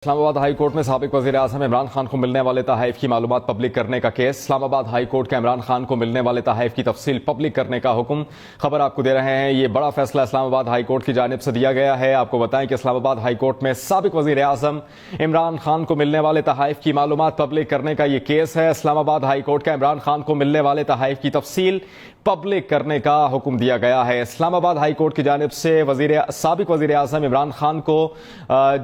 اسلام آباد high court میں سابق وزیر اعظم عمران خان کو ملنے والے تحائف کی معلومات پبلک کرنے کا کیس۔ اسلام آباد ہائی کورٹ کا عمران خان کو ملنے والے تحائف کی تفصیل پبلک کرنے کا حکم۔ خبر آپ کو دے رہے ہیں، یہ بڑا فیصلہ اسلام آباد ہائی کورٹ کی جانب سے دیا گیا ہے۔ آپ کو بتائیں کہ اسلام آباد ہائی کورٹ میں سابق وزیر اعظم عمران خان کو ملنے والے تحائف کی معلومات پبلک کرنے کا یہ کیس ہے۔ اسلام آباد ہائی کورٹ کا عمران خان کو ملنے والے تحائف کی تفصیل پبلک کرنے کا حکم دیا گیا ہے۔ اسلام آباد ہائی کورٹ کی جانب سے سابق وزیر اعظم عمران خان کو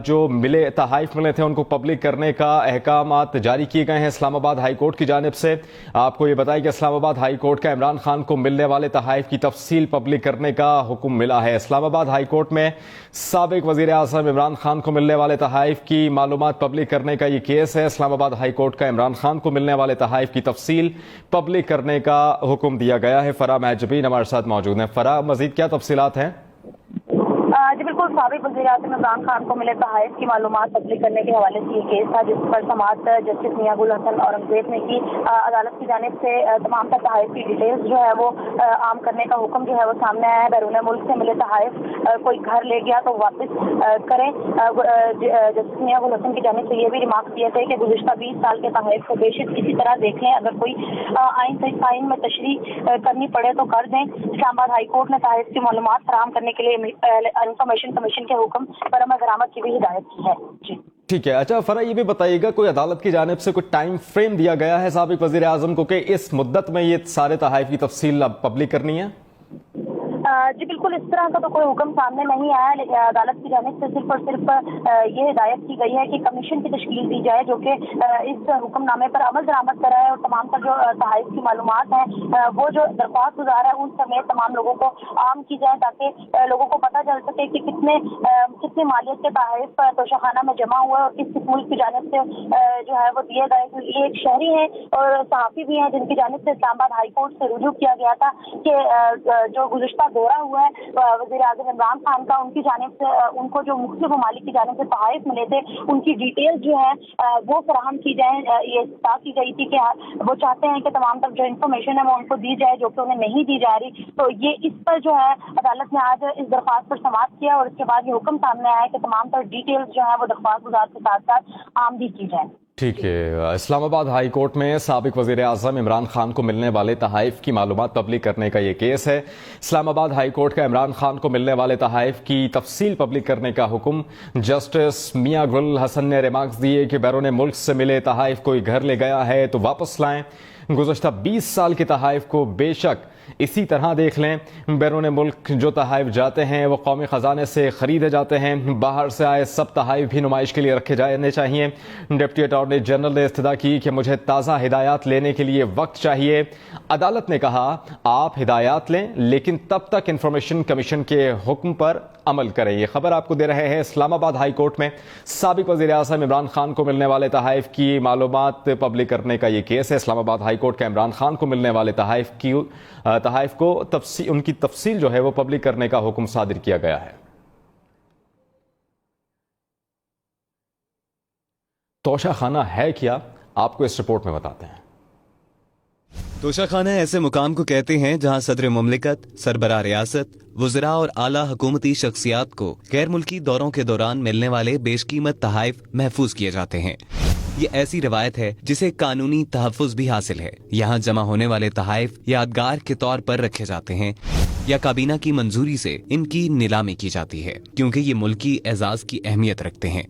جو تحائف ملے تھے ان کو پبلک کرنے کا احکامات جاری کیے گئے ہیں اسلام آباد ہائی کورٹ کی جانب سے۔ آپ کو یہ بتائیں کہ اسلام آباد ہائی کورٹ کا عمران خان کو ملنے والے تحائف کی تفصیل پبلک کرنے کا حکم ملا ہے۔ اسلام آباد ہائی کورٹ میں سابق وزیر اعظم عمران خان کو ملنے والے تحائف کی معلومات پبلک کرنے کا یہ کیس ہے۔ اسلام آباد ہائی کورٹ کا عمران خان کو ملنے والے تحائف کی تفصیل پبلک کرنے کا حکم دیا گیا ہے۔ فرا محجبین ہمارے ساتھ موجود ہیں۔ فرا، مزید کیا تفصیلات ہیں؟ جی بالکل، سابق وزیر اعظم عمران خان کو ملے تحائف کی معلومات پبلک کرنے کے حوالے سے یہ کیس تھا، جس پر سماعت جسٹس میاں گل حسن اورنگزیب نے کی۔ عدالت کی جانب سے تمام تر تحائف کی ڈیٹیلز جو ہے وہ عام کرنے کا حکم جو ہے وہ سامنے آیا ہے۔ بیرون ملک سے ملے تحائف کوئی گھر لے گیا تو واپس کریں۔ جسٹس میاں گل حسن کی جانب سے یہ بھی ریمارکس دیے تھے کہ گزشتہ 20 سال کے تحائف کو بے شک اسی طرح دیکھ لیں، اگر کوئی آئین میں تشریح کرنی پڑے تو کر دیں۔ اسلام آباد ہائی کورٹ نے تحائف کی معلومات فراہم کرنے کے لیے انفارمیشن کمیشن کے حکم پر عمل درآمد کی بھی ہدایت کی ہے۔ جی ٹھیک ہے۔ اچھا فرا، یہ بھی بتائیے گا کوئی عدالت کی جانب سے کوئی ٹائم فریم دیا گیا ہے سابق وزیر اعظم کو کہ اس مدت میں یہ سارے تحائف کی تفصیل اب پبلک کرنی ہے؟ جی بالکل، اس طرح کا تو کوئی حکم سامنے نہیں آیا، لیکن عدالت کی جانب سے صرف اور صرف یہ ہدایت کی گئی ہے کہ کمیشن کی تشکیل دی جائے جو کہ اس حکم نامے پر عمل درآمد کرائے اور تمام تر جو تحائف کی معلومات ہیں وہ جو درخواست گزار ہے ان سمیت تمام لوگوں کو عام کی جائے، تاکہ لوگوں کو پتہ چل سکے کہ کتنے مالیت کے تحائف توشہ خانہ میں جمع ہوئے اور کس ملک کی جانب سے جو ہے وہ دیے گئے۔ یہ ایک شہری ہیں اور صحافی بھی ہیں جن کی جانب سے اسلام آباد ہائی کورٹ سے رجوع کیا گیا تھا کہ جو گزشتہ دورہ ہوا ہے وزیر اعظم عمران خان کا، ان کی جانب سے ان کو جو مختلف ممالک کی جانب سے تحائف ملے تھے ان کی ڈیٹیل جو ہے وہ فراہم کی جائیں۔ یہ بات کی گئی تھی کہ وہ چاہتے ہیں کہ تمام تر جو انفارمیشن ہے وہ ان کو دی جائے جو کہ انہیں نہیں دی جا رہی، تو یہ اس پر جو ہے عدالت نے آج اس درخواست پر سماعت کیا اور اس کے بعد یہ حکم سامنے آیا کہ تمام تر ڈیٹیلز جو ہے وہ درخواست گزار کے ساتھ ساتھ عام بھی کی جائیں۔ ٹھیک ہے۔ اسلام آباد ہائی کورٹ میں سابق وزیر اعظم عمران خان کو ملنے والے تحائف کی معلومات پبلک کرنے کا یہ کیس ہے۔ اسلام آباد ہائی کورٹ کا عمران خان کو ملنے والے تحائف کی تفصیل پبلک کرنے کا حکم۔ جسٹس میاں گل حسن نے ریمارکس دیے کہ بیرون ملک سے ملے تحائف کوئی گھر لے گیا ہے تو واپس لائیں۔ گزشتہ 20 سال کے تحائف کو بے شک اسی طرح دیکھ لیں۔ بیرون ملک جو تحائف جاتے ہیں وہ قومی خزانے سے خریدے جاتے ہیں، باہر سے آئے سب تحائف بھی نمائش کے لیے رکھے جانے چاہیے۔ ڈپٹی اٹارنی جنرل نے استدعا کی کہ مجھے تازہ ہدایات لینے کے لیے وقت چاہیے۔ عدالت نے کہا آپ ہدایات لیں لیکن تب تک انفارمیشن کمیشن کے حکم پر عمل کریں۔ یہ خبر آپ کو دے رہے ہیں اسلام آباد ہائی کورٹ میں سابق وزیر اعظم عمران خان کو ملنے والے تحائف کی معلومات پبلک کرنے کا یہ کیس ہے۔ اسلام آباد ہائی کورٹ کا عمران خان کو ملنے والے تحائف کو ان کی تفصیل جو ہے وہ پبلک کرنے کا حکم صادر کیا گیا ہے۔ توشہ خانہ ہے کیا، آپ کو اس رپورٹ میں بتاتے ہیں۔ توشہ خانہ ایسے مقام کو کہتے ہیں جہاں صدر مملکت، سربراہ ریاست، وزراء اور اعلیٰ حکومتی شخصیات کو غیر ملکی دوروں کے دوران ملنے والے بیش قیمت تحائف محفوظ کیے جاتے ہیں۔ یہ ایسی روایت ہے جسے قانونی تحفظ بھی حاصل ہے۔ یہاں جمع ہونے والے تحائف یادگار کے طور پر رکھے جاتے ہیں یا کابینہ کی منظوری سے ان کی نیلامی کی جاتی ہے کیونکہ یہ ملکی اعزاز کی اہمیت رکھتے ہیں۔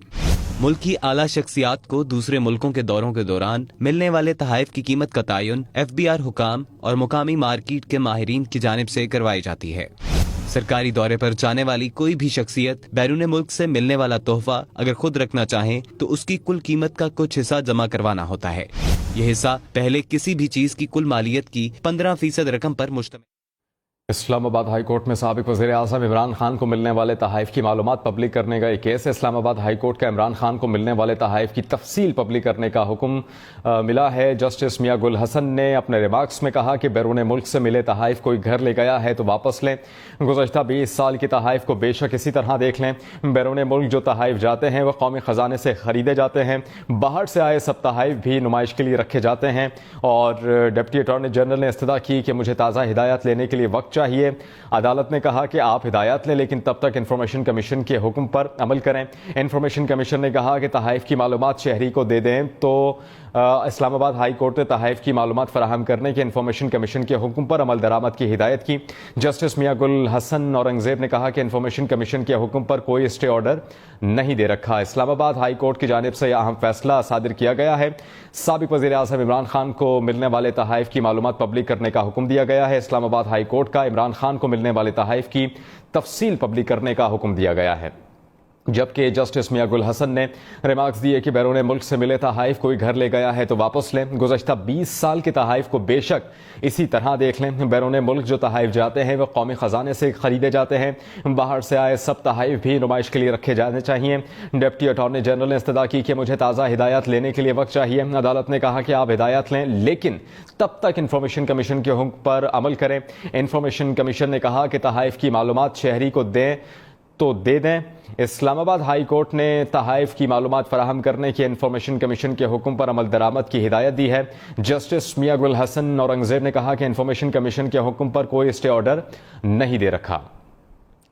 ملک کی اعلیٰ شخصیات کو دوسرے ملکوں کے دوروں کے دوران ملنے والے تحائف کی قیمت کا تعین FBR حکام اور مقامی مارکیٹ کے ماہرین کی جانب سے کروائی جاتی ہے۔ سرکاری دورے پر جانے والی کوئی بھی شخصیت بیرون ملک سے ملنے والا تحفہ اگر خود رکھنا چاہیں تو اس کی کل قیمت کا کچھ حصہ جمع کروانا ہوتا ہے۔ یہ حصہ پہلے کسی بھی چیز کی کل مالیت کی 15% رقم پر مشتمل۔ اسلام آباد ہائی کورٹ میں سابق وزیر اعظم عمران خان کو ملنے والے تحائف کی معلومات پبلک کرنے کا ایک کیس ہے۔ اسلام آباد ہائی کورٹ کا عمران خان کو ملنے والے تحائف کی تفصیل پبلک کرنے کا حکم ملا ہے۔ جسٹس میاں گل حسن نے اپنے ریمارکس میں کہا کہ بیرون ملک سے ملے تحائف کوئی گھر لے گیا ہے تو واپس لیں۔ گزشتہ 20 سال کے تحائف کو بے شک اسی طرح دیکھ لیں۔ بیرون ملک جو تحائف جاتے ہیں وہ قومی خزانے سے خریدے جاتے ہیں، باہر سے آئے سب تحائف بھی نمائش کے لیے رکھے جاتے ہیں۔ اور ڈپٹی اٹارنی جنرل نے استدعا کی کہ مجھے تازہ ہدایات لینے کے لیے وقت چاہیے. عدالت نے کہا کہ آپ ہدایات لیں لیکن تب تک انفارمیشن کمیشن کے حکم پر عمل کریں. انفارمیشن کمیشن نے کہا کہ تحائف کی معلومات شہری کو دے دیں تو اسلام آباد ہائی کورٹ نے تحائف کی معلومات فراہم کرنے کے انفارمیشن کمیشن کے حکم پر عمل درآمد کی ہدایت کی. جسٹس میاں گل حسن اورنگزیب نے کہا کہ انفارمیشن کمیشن کے حکم پر کوئی اسٹے آرڈر نہیں دے رکھا. اسلام آباد ہائی کورٹ کی جانب سے یہ اہم فیصلہ صادر کیا گیا ہے. سابق وزیر اعظم عمران خان کو ملنے والے تحائف کی معلومات پبلک کرنے کا حکم دیا گیا ہے. اسلام آباد ہائی کورٹ کا عمران خان کو ملنے والے تحائف کی تفصیل پبلک کرنے کا حکم دیا گیا ہے. جبکہ جسٹس میاں گل حسن نے ریمارکس دیے کہ بیرون ملک سے ملے تحائف کوئی گھر لے گیا ہے تو واپس لیں. گزشتہ 20 سال کے تحائف کو بے شک اسی طرح دیکھ لیں. بیرون ملک جو تحائف جاتے ہیں وہ قومی خزانے سے خریدے جاتے ہیں. باہر سے آئے سب تحائف بھی نمائش کے لیے رکھے جانے چاہیے. ڈپٹی اٹارنی جنرل نے استدعا کی کہ مجھے تازہ ہدایات لینے کے لیے وقت چاہیے. عدالت نے کہا کہ آپ ہدایات لیں لیکن تب تک انفارمیشن کمیشن کے حکم پر عمل کریں. انفارمیشن کمیشن نے کہا کہ تحائف کی معلومات شہری کو دیں تو دے دیں. اسلام آباد ہائی کورٹ نے تحائف کی معلومات فراہم کرنے کے انفارمیشن کمیشن کے حکم پر عمل درآمد کی ہدایت دی ہے. جسٹس میاں گل حسن اورنگزیب نے کہا کہ انفارمیشن کمیشن کے حکم پر کوئی اسٹے آرڈر نہیں دے رکھا.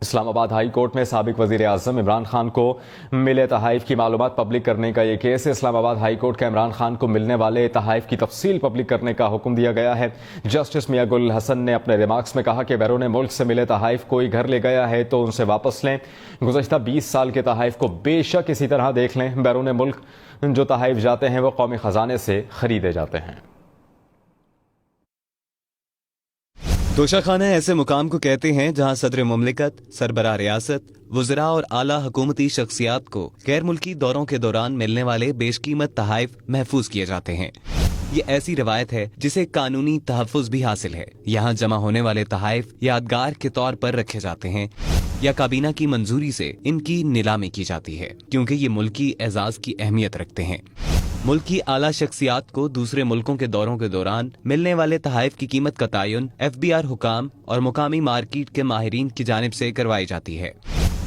اسلام آباد ہائی کورٹ میں سابق وزیر اعظم عمران خان کو ملے تحائف کی معلومات پبلک کرنے کا یہ کیس ہے. اسلام آباد ہائی کورٹ کا عمران خان کو ملنے والے تحائف کی تفصیل پبلک کرنے کا حکم دیا گیا ہے. جسٹس میاں گل حسن نے اپنے ریمارکس میں کہا کہ بیرون ملک سے ملے تحائف کوئی گھر لے گیا ہے تو ان سے واپس لیں. گزشتہ 20 سال کے تحائف کو بے شک اسی طرح دیکھ لیں. بیرون ملک جو تحائف جاتے ہیں وہ قومی خزانے سے خریدے جاتے ہیں. توشہ خانہ ایسے مقام کو کہتے ہیں جہاں صدر مملکت، سربراہ ریاست، وزراء اور اعلیٰ حکومتی شخصیات کو غیر ملکی دوروں کے دوران ملنے والے بیش قیمت تحائف محفوظ کیے جاتے ہیں. یہ ایسی روایت ہے جسے قانونی تحفظ بھی حاصل ہے. یہاں جمع ہونے والے تحائف یادگار کے طور پر رکھے جاتے ہیں یا کابینہ کی منظوری سے ان کی نیلامی کی جاتی ہے کیونکہ یہ ملکی اعزاز کی اہمیت رکھتے ہیں. ملک کی اعلیٰ شخصیات کو دوسرے ملکوں کے دوروں کے دوران ملنے والے تحائف کی قیمت کا تعین FBR حکام اور مقامی مارکیٹ کے ماہرین کی جانب سے کروائی جاتی ہے.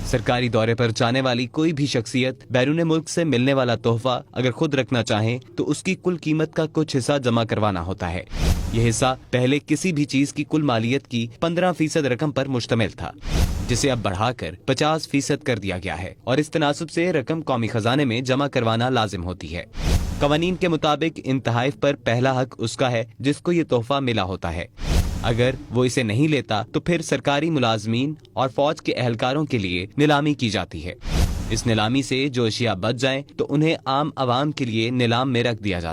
سرکاری دورے پر جانے والی کوئی بھی شخصیت بیرون ملک سے ملنے والا تحفہ اگر خود رکھنا چاہیں تو اس کی کل قیمت کا کچھ حصہ جمع کروانا ہوتا ہے. یہ حصہ پہلے کسی بھی چیز کی کل مالیت کی 15% رقم پر مشتمل تھا جسے اب بڑھا کر 50% کر دیا گیا ہے اور اس تناسب سے رقم قومی خزانے میں جمع کروانا لازم ہوتی ہے. قوانین کے مطابق ان تحائف پر پہلا حق اس کا ہے جس کو یہ تحفہ ملا ہوتا ہے. اگر وہ اسے نہیں لیتا تو پھر سرکاری ملازمین اور فوج کے اہلکاروں کے لیے نیلامی کی جاتی ہے. اس نیلامی سے جو اشیاء بچ جائیں تو انہیں عام عوام کے لیے نیلام میں رکھ دیا جاتا ہے.